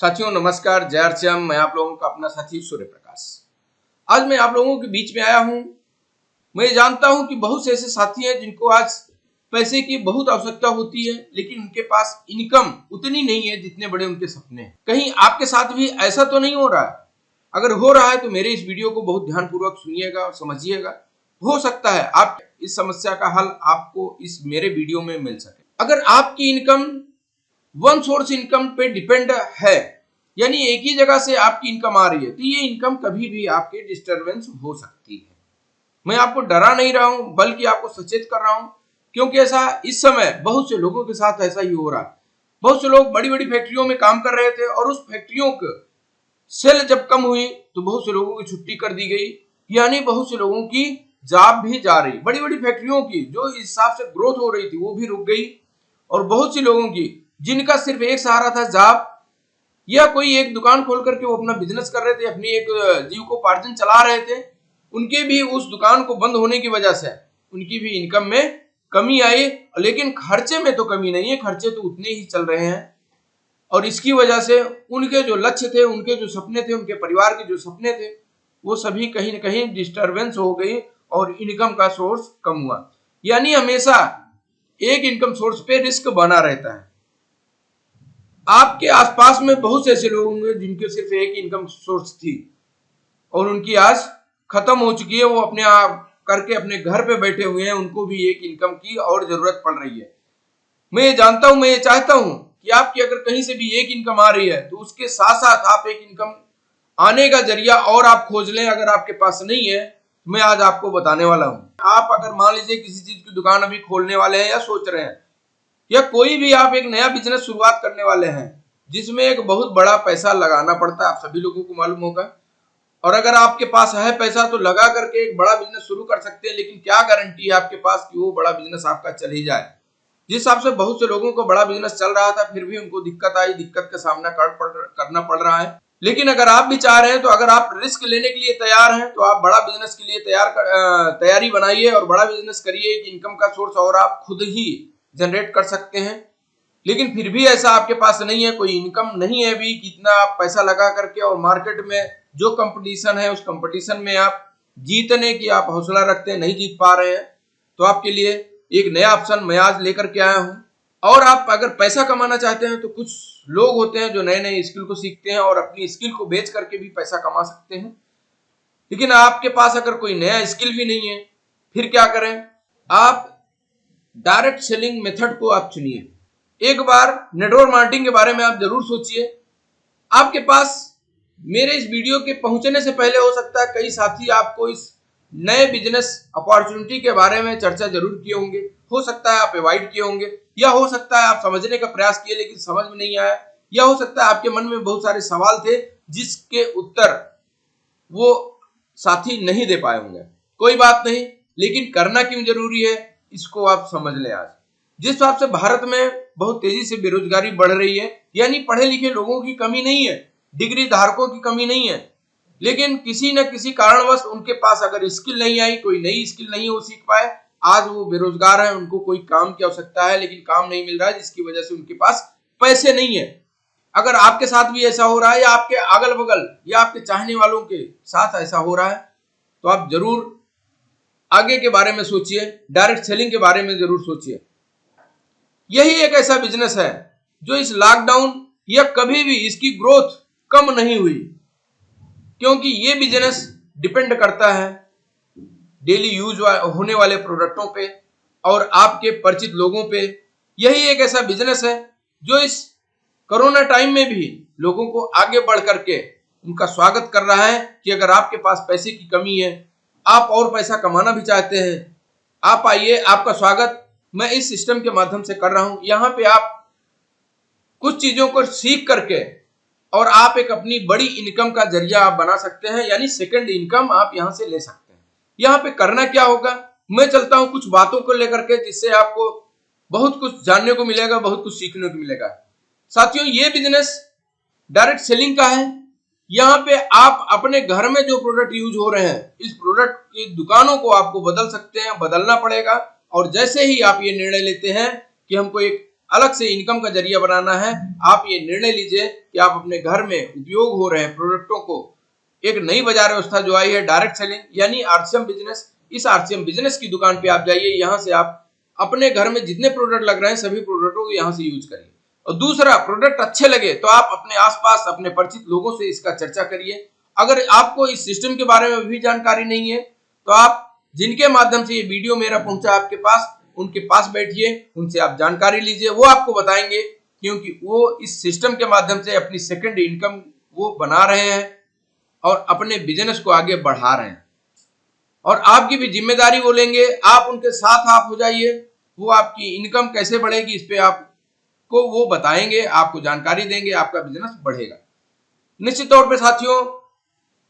साथियों नमस्कार, जय अर्चम। मैं आप लोगों का अपना साथी सूर्य प्रकाश। आज मैं आप लोगों के बीच में आया हूं। मैं जानता हूं कि बहुत से ऐसे साथी हैं जिनको आज पैसे की बहुत आवश्यकता होती है, लेकिन उनके पास इनकम उतनी नहीं है जितने बड़े उनके सपने हैं। कहीं आपके साथ भी ऐसा तो नहीं हो रहा है? अगर हो रहा है तो मेरे इस वीडियो को बहुत ध्यानपूर्वक सुनिएगा और समझिएगा। हो सकता है आप इस समस्या का हल आपको इस मेरे वीडियो में मिल सके। अगर आपकी इनकम वन सोर्स इनकम पे डिपेंड है, यानी एक ही जगह से आपकी इनकम आ रही है, तो ये इनकम कभी भी आपके डिस्टरबेंस हो सकती है। मैं आपको डरा नहीं रहा हूं, बल्कि आपको सचेत कर रहा हूं, क्योंकि ऐसा इस समय बहुत से लोगों के साथ ऐसा ही हो रहा है। बहुत से लोग बड़ी बड़ी फैक्ट्रियों में काम कर रहे थे और उस फैक्ट्रियों के सेल जब कम हुई तो बहुत से लोगों की छुट्टी कर दी गई, यानी बहुत से लोगों की जॉब भी जा रही। बड़ी बड़ी फैक्ट्रियों की जो इस हिसाब से ग्रोथ हो रही थी वो भी रुक गई, और बहुत सी लोगों की जिनका सिर्फ एक सहारा था जॉब, या कोई एक दुकान खोल करके वो अपना बिजनेस कर रहे थे, अपनी एक जीविकोपार्जन चला रहे थे, उनके भी उस दुकान को बंद होने की वजह से उनकी भी इनकम में कमी आई। लेकिन खर्चे में तो कमी नहीं है, खर्चे तो उतने ही चल रहे हैं, और इसकी वजह से उनके जो लक्ष्य थे, उनके जो सपने थे, उनके परिवार के जो सपने थे, वो सभी कहीं ना कहीं डिस्टरबेंस हो गई और इनकम का सोर्स कम हुआ। यानी हमेशा एक इनकम सोर्स पे रिस्क बना रहता है। आपके आसपास में बहुत से ऐसे लोग होंगे जिनके सिर्फ एक इनकम सोर्स थी और उनकी आज खत्म हो चुकी है। वो अपने आप करके अपने घर पे बैठे हुए हैं, उनको भी एक इनकम की और जरूरत पड़ रही है। मैं ये जानता हूं, मैं ये चाहता हूं कि आपकी अगर कहीं से भी एक इनकम आ रही है तो उसके साथ साथ आप एक इनकम आने का जरिया और आप खोज लें। अगर आपके पास नहीं है तो मैं आज आपको बताने वाला हूं। आप अगर मान लीजिए किसी चीज की दुकान अभी खोलने वाले हैं या सोच रहे हैं, या कोई भी आप एक नया बिजनेस शुरुआत करने वाले हैं जिसमें एक बहुत बड़ा पैसा लगाना पड़ता है, आप सभी लोगों को मालूम होगा। और अगर आपके पास है पैसा तो लगा करके एक बड़ा बिजनेस शुरू कर सकते हैं, लेकिन क्या गारंटी है आपके पास कि वो बड़ा बिजनेस आपका चल ही जाए। जिस हिसाब से बहुत से लोगों को बड़ा बिजनेस चल रहा था, फिर भी उनको दिक्कत आई, दिक्कत का सामना करना पड़ रहा है। लेकिन अगर आप भी चाह रहे हैं, तो अगर आप रिस्क लेने के लिए तैयार हैं, तो आप बड़ा बिजनेस के लिए तैयारी बनाइए और बड़ा बिजनेस करिए। एक इनकम का सोर्स और आप खुद ही जनरेट कर सकते हैं। लेकिन फिर भी ऐसा आपके पास नहीं है, कोई इनकम नहीं है अभी, कितना आप पैसा लगा करके, और मार्केट में जो कंपटीशन है उस कंपटीशन में आप जीतने की आप हौसला रखते हैं, नहीं जीत पा रहे हैं, तो आपके लिए एक नया ऑप्शन मैं आज लेकर के आया हूं। और आप अगर पैसा कमाना चाहते हैं तो कुछ लोग होते हैं जो नए नए स्किल को सीखते हैं और अपनी स्किल को बेच करके भी पैसा कमा सकते हैं। लेकिन आपके पास अगर कोई नया स्किल भी नहीं है, फिर क्या करें? आप डायरेक्ट सेलिंग मेथड को आप चुनिए। एक बार नेटवर्क मार्केटिंग के बारे में आप जरूर सोचिए। आपके पास मेरे इस वीडियो के पहुंचने से पहले हो सकता है कई साथी आपको इस नए बिजनेस अपॉर्चुनिटी के बारे में चर्चा जरूर किए होंगे। हो सकता है आप अवॉइड किए होंगे, या हो सकता है आप समझने का प्रयास किए लेकिन समझ में नहीं आया, या हो सकता है आपके मन में बहुत सारे सवाल थे जिसके उत्तर वो साथी नहीं दे पाए होंगे। कोई बात नहीं, लेकिन करना क्यों जरूरी है इसको आप समझ लें। आज जिस हिसाब से भारत में बहुत तेजी से बेरोजगारी बढ़ रही है, यानी पढ़े लिखे लोगों की कमी नहीं है, डिग्री धारकों की कमी नहीं है, लेकिन किसी न किसी कारणवश उनके पास अगर स्किल नहीं आई, कोई नई स्किल नहीं वो सीख पाए, आज वो बेरोजगार है। उनको कोई काम की आवश्यकता है लेकिन काम नहीं मिल रहा है, जिसकी वजह से उनके पास पैसे नहीं है। अगर आपके साथ भी ऐसा हो रहा है, या आपके अगल बगल या आपके चाहने वालों के साथ ऐसा हो रहा है, तो आप जरूर आगे के बारे में सोचिए, डायरेक्ट सेलिंग के बारे में जरूर सोचिए। यही एक ऐसा बिजनेस है जो इस लॉकडाउन या कभी भी इसकी ग्रोथ कम नहीं हुई, क्योंकि ये बिजनेस डिपेंड करता है डेली यूज होने वाले प्रोडक्टों पे और आपके परिचित लोगों पे। यही एक ऐसा बिजनेस है जो इस कोरोना टाइम में भी लोगों को आगे बढ़ करके उनका स्वागत कर रहा है कि अगर आपके पास पैसे की कमी है, आप और पैसा कमाना भी चाहते हैं, आप आइए, आपका स्वागत मैं इस सिस्टम के माध्यम से कर रहा हूं। यहाँ पे आप कुछ चीजों को सीख करके और आप एक अपनी बड़ी इनकम का जरिया आप बना सकते हैं, यानी सेकंड इनकम आप यहां से ले सकते हैं। यहाँ पे करना क्या होगा, मैं चलता हूं कुछ बातों को लेकर के, जिससे आपको बहुत कुछ जानने को मिलेगा, बहुत कुछ सीखने को मिलेगा। साथियों, ये बिजनेस डायरेक्ट सेलिंग का है। यहाँ पे आप अपने घर में जो प्रोडक्ट यूज हो रहे हैं, इस प्रोडक्ट की दुकानों को आपको बदल सकते हैं, बदलना पड़ेगा। और जैसे ही आप ये निर्णय लेते हैं कि हमको एक अलग से इनकम का जरिया बनाना है, आप ये निर्णय लीजिए कि आप अपने घर में उपयोग हो रहे प्रोडक्टों को, एक नई बाजार व्यवस्था जो आई है डायरेक्ट सेलिंग यानी आरसीएम बिजनेस, इस आरसीएम बिजनेस की दुकान पे आप जाइए, यहाँ से आप अपने घर में जितने प्रोडक्ट लग रहे हैं सभी प्रोडक्टों को यहाँ से यूज करिए। और दूसरा, प्रोडक्ट अच्छे लगे तो आप अपने आसपास अपने परिचित लोगों से इसका चर्चा करिए। अगर आपको इस सिस्टम के बारे में भी जानकारी नहीं है तो आप जिनके माध्यम से ये वीडियो मेरा पहुंचा आपके पास, उनके पास बैठिए, उनसे आप जानकारी लीजिए, वो आपको बताएंगे, क्योंकि वो इस सिस्टम के माध्यम से अपनी सेकंड इनकम वो बना रहे हैं और अपने बिजनेस को आगे बढ़ा रहे हैं। और आपकी भी जिम्मेदारी वो लेंगे, आप उनके साथ आप हो जाइए, वो आपकी इनकम कैसे बढ़ेगी इस पे आपको वो बताएंगे, आपको जानकारी देंगे, आपका बिजनेस बढ़ेगा। निश्चित तौर पे साथियों,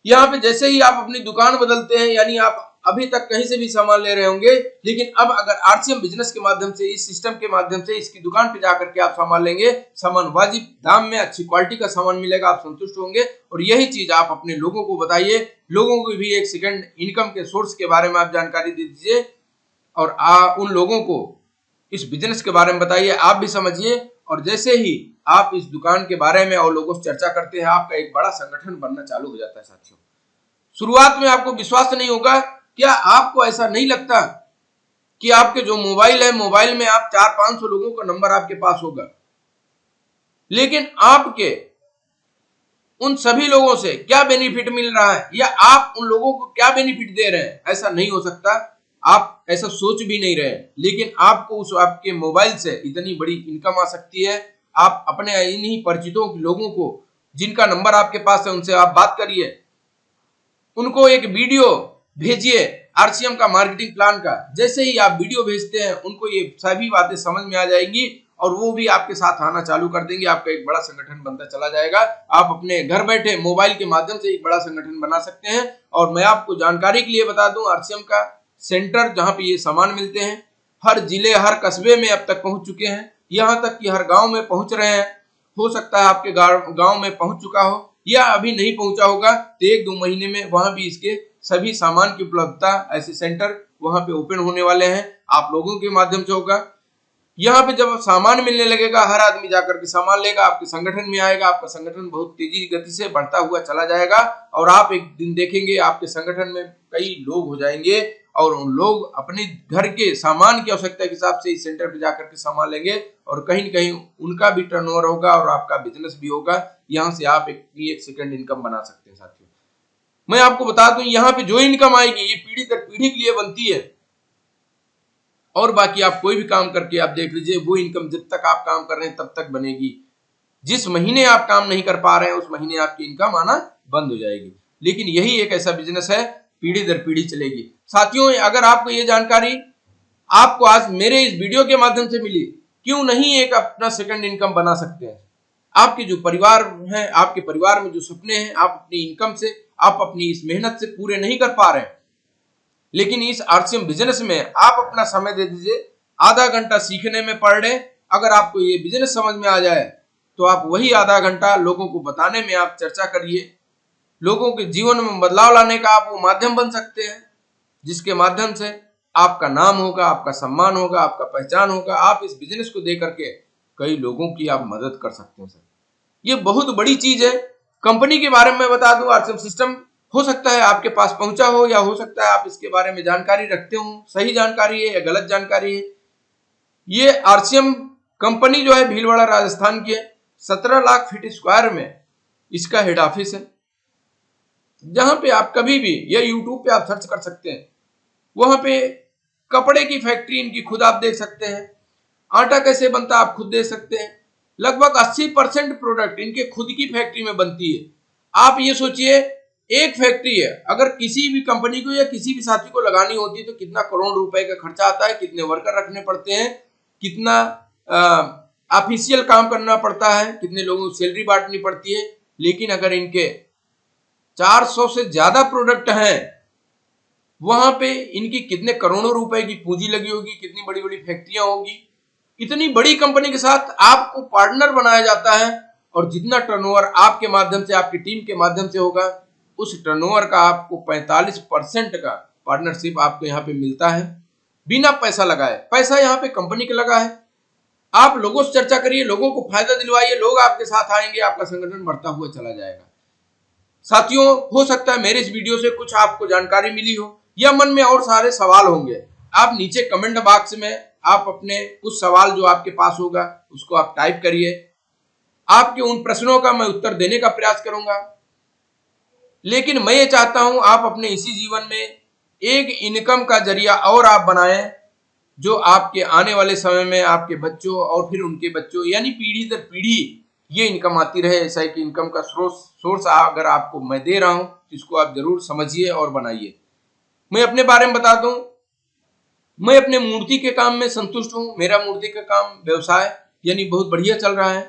यहाँ पे जैसे ही आप अपनी दुकान बदलते हैं, यानी आप अभी तक कहीं से भी सामान ले रहे होंगे, लेकिन अब अगर आरसीएम बिजनेस के माध्यम से, इस सिस्टम के माध्यम से इसकी दुकान पे जाकर के आप सामान लेंगे, सामान वाजिब दाम में अच्छी क्वालिटी का सामान मिलेगा, आप संतुष्ट होंगे। और यही चीज आप अपने लोगों को बताइए, लोगों को भी एक सेकंड इनकम के सोर्स के बारे में आप जानकारी दे दीजिए और उन लोगों को इस बिजनेस के बारे में बताइए, आप भी समझिए। और जैसे ही आप इस दुकान के बारे में और लोगों से चर्चा करते हैं, आपका एक बड़ा संगठन बनना चालू हो जाता है साथियों। शुरुआत में आपको विश्वास नहीं होगा, क्या आपको ऐसा नहीं लगता कि आपके जो मोबाइल है, मोबाइल में आप 400-500 लोगों का नंबर आपके पास होगा, लेकिन आपके उन सभी लोगों से क्या बेनिफिट मिल रहा है या आप उन लोगों को क्या बेनिफिट दे रहे हैं? ऐसा नहीं हो सकता, आप ऐसा सोच भी नहीं रहे, लेकिन आपको उस आपके मोबाइल से इतनी बड़ी इनकम आ सकती है। आप अपने इन्हीं परिचितों के लोगों को, जिनका नंबर आपके पास है, उनसे आप बात करिए, उनको एक वीडियो भेजिए आरसीएम का मार्केटिंग प्लान का। जैसे ही आप वीडियो भेजते हैं, उनको ये सभी बातें समझ में आ जाएंगी और वो भी आपके साथ आना चालू कर देंगे, आपका एक बड़ा संगठन बनता चला जाएगा। आप अपने घर बैठे मोबाइल के माध्यम से एक बड़ा संगठन बना सकते हैं। और मैं आपको जानकारी के लिए बता दूं, आरसीएम का सेंटर जहां पे ये सामान मिलते हैं, हर जिले हर कस्बे में अब तक पहुंच चुके हैं, यहाँ तक कि हर गाँव में पहुंच रहे हैं। हो सकता है आपके गाँव में पहुंच चुका हो या अभी नहीं पहुंचा होगा, तो 1-2 महीने में वहां भी इसके सभी सामान की उपलब्धता, ऐसे सेंटर वहां पे ओपन होने वाले हैं, आप लोगों के माध्यम से होगा। यहाँ पे जब सामान मिलने लगेगा, हर आदमी जाकर के सामान लेगा, आपके संगठन में आएगा, आपका संगठन बहुत तेजी गति से बढ़ता हुआ चला जाएगा और आप एक दिन देखेंगे आपके संगठन में कई लोग हो जाएंगे और उन लोग अपने घर के सामान की आवश्यकता के हिसाब से इस सेंटर पे जाकर के सामान लेंगे और कहीं न कहीं उनका भी टर्नओवर होगा और आपका बिजनेस भी होगा। यहाँ से आप एक सेकंड इनकम बना सकते हैं साथियों। मैं आपको बता दूं, यहाँ पे जो इनकम आएगी ये पीढ़ी दर पीढ़ी के लिए बनती है और बाकी आप कोई भी काम करके आप देख लीजिए, वो इनकम जब तक आप काम कर रहे हैं तब तक बनेगी। जिस महीने आप काम नहीं कर पा रहे हैं उस महीने आपकी इनकम आना बंद हो जाएगी। लेकिन यही एक ऐसा बिजनेस है, पीढ़ी दर पीढ़ी चलेगी। साथियों, अगर आपको ये जानकारी आपको आज मेरे इस वीडियो के माध्यम से मिली, क्यों नहीं एक अपना सेकंड इनकम बना सकते हैं। आपके जो परिवार है, आपके परिवार में जो सपने हैं, आप अपनी इनकम से, आप अपनी इस मेहनत से पूरे नहीं कर पा रहे हैं, लेकिन इस आरसीएम बिजनेस में आप अपना समय दे दीजिए, आधा घंटा सीखने में पर डे। अगर आपको ये बिजनेस समझ में आ जाए तो आप वही आधा घंटा लोगों को बताने में आप चर्चा करिए, लोगों के जीवन में बदलाव लाने का आप वो माध्यम बन सकते हैं, जिसके माध्यम से आपका नाम होगा, आपका सम्मान होगा, आपका पहचान होगा। आप इस बिजनेस को दे करके कई लोगों की आप मदद कर सकते हैं सर, ये बहुत बड़ी चीज है। कंपनी के बारे में मैं बता दूं, आरसीएम सिस्टम हो सकता है आपके पास पहुंचा हो या हो सकता है आप इसके बारे में जानकारी रखते हो, सही जानकारी है या गलत जानकारी है। ये आरसीएम कंपनी जो है भीलवाड़ा राजस्थान की है, 17 लाख फीट स्क्वायर में इसका हेड ऑफिस है, जहां पे आप कभी भी या यूट्यूब पे आप सर्च कर सकते हैं। वहां पे कपड़े की फैक्ट्री इनकी खुद आप देख सकते हैं, आटा कैसे बनता है आप खुद देख सकते हैं। लगभग 80% प्रोडक्ट इनके खुद की फैक्ट्री में बनती है। आप ये सोचिए, एक फैक्ट्री है, अगर किसी भी कंपनी को या किसी भी साथी को लगानी होती है तो कितना करोड़ रुपए का खर्चा आता है, कितने वर्कर रखने पड़ते हैं, कितना ऑफिशियल काम करना पड़ता है, कितने लोगों को सैलरी बांटनी पड़ती है। लेकिन अगर इनके 400 से ज्यादा प्रोडक्ट हैं, वहां पे इनकी कितने करोड़ों रुपए की पूंजी लगी होगी, कितनी बड़ी बड़ी फैक्ट्रियां होगी। इतनी बड़ी कंपनी के साथ आपको पार्टनर बनाया जाता है और जितना टर्नओवर आपके माध्यम से, आपकी टीम के माध्यम से होगा, उस टर्नओवर का आपको 45% का पार्टनरशिप आपको यहाँ पे मिलता है, बिना पैसा लगाए। पैसा यहाँ पे कंपनी का लगा है, आप लोगों से चर्चा करिए, लोगों को फायदा दिलवाइए, लोग आपके साथ आएंगे, आपका संगठन बढ़ता हुआ चला जाएगा। साथियों, हो सकता है मेरे इस वीडियो से कुछ आपको जानकारी मिली हो या मन में और सारे सवाल होंगे। आप नीचे कमेंट बॉक्स में आप अपने कुछ सवाल जो आपके पास होगा उसको आप टाइप करिए। आपके उन प्रश्नों का मैं उत्तर देने का प्रयास करूंगा। लेकिन मैं ये चाहता हूं आप अपने इसी जीवन में एक इनकम का जरिया और आप बनाएं, जो आपके आने वाले समय में आपके बच्चों और फिर उनके बच्चों यानी पीढ़ी दर पीढ़ी ये इनकम आती रहे। ऐसा एक इनकम का सोर्स अगर आपको मैं दे रहा हूं तो इसको आप जरूर समझिए और बनाइए। मैं अपने बारे में बता दूं, मैं अपने मूर्ति के काम में संतुष्ट हूं। मेरा मूर्ति का काम व्यवसाय यानी बहुत बढ़िया चल रहा है।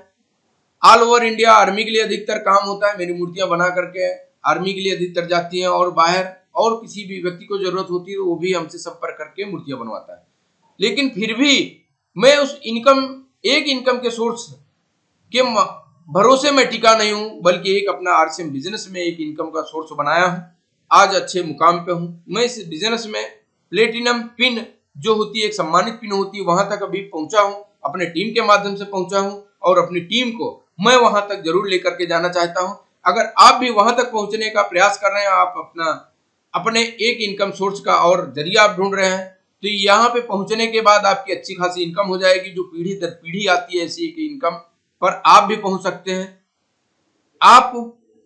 ऑल ओवर इंडिया आर्मी के लिए अधिकतर काम होता है। मेरी मूर्तियां बना करके आर्मी के लिए अधिकतर जाती हैं और बाहर और किसी भी व्यक्ति को जरूरत होती है वो भी हमसे संपर्क करके मूर्तियां बनवाता है। लेकिन फिर भी मैं उस एक इनकम के सोर्स के भरोसे में टिका नहीं हूं, बल्कि एक अपना आरसीएम बिजनेस में एक इनकम का सोर्स बनाया हूं। आज अच्छे मुकाम पे हूं। मैं इस बिजनेस में प्लेटिनम पिन जो होती है, एक सम्मानित पिन होती है, वहां तक अभी पहुंचा हूं। अपने टीम के माध्यम से पहुंचा हूं और अपनी टीम को मैं वहां तक जरूर लेकर के जाना चाहता हूं। अगर आप भी वहां तक पहुंचने का प्रयास कर रहे हैं, आप अपने एक इनकम सोर्स का और जरिया आप ढूंढ रहे हैं, तो यहाँ पे पहुंचने के बाद आपकी अच्छी खासी इनकम हो जाएगी, जो पीढ़ी दर पीढ़ी आती है। ऐसी एक इनकम पर आप भी पहुंच सकते हैं। आप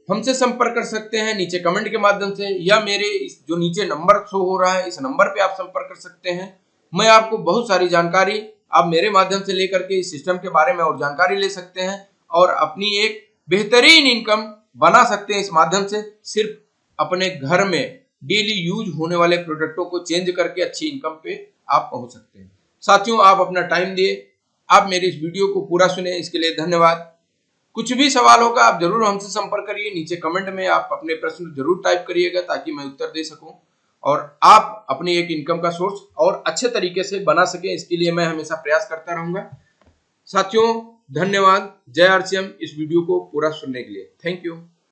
हमसे संपर्क कर सकते हैं नीचे कमेंट के माध्यम से, या मेरे जो नीचे नंबर शो हो रहा है इस नंबर पे आप संपर्क कर सकते हैं। मैं आपको बहुत सारी जानकारी आप मेरे माध्यम से लेकर के इस सिस्टम के बारे में और जानकारी ले सकते हैं और अपनी एक बेहतरीन इनकम बना सकते हैं इस माध्यम से। सिर्फ अपने घर में डेली यूज होने वाले प्रोडक्टों को चेंज करके अच्छी इनकम पे आप पहुंच सकते हैं। साथियों, आप अपना टाइम दिए, आप मेरी इस वीडियो को पूरा सुने, इसके लिए धन्यवाद। कुछ भी सवाल होगा आप जरूर हमसे संपर्क करिए। नीचे कमेंट में आप अपने प्रश्न जरूर टाइप करिएगा ताकि मैं उत्तर दे सकूं और आप अपनी एक इनकम का सोर्स और अच्छे तरीके से बना सकें। इसके लिए मैं हमेशा प्रयास करता रहूंगा। साथियों, धन्यवाद। जय आरसीएम इस वीडियो को पूरा सुनने के लिए। Thank you.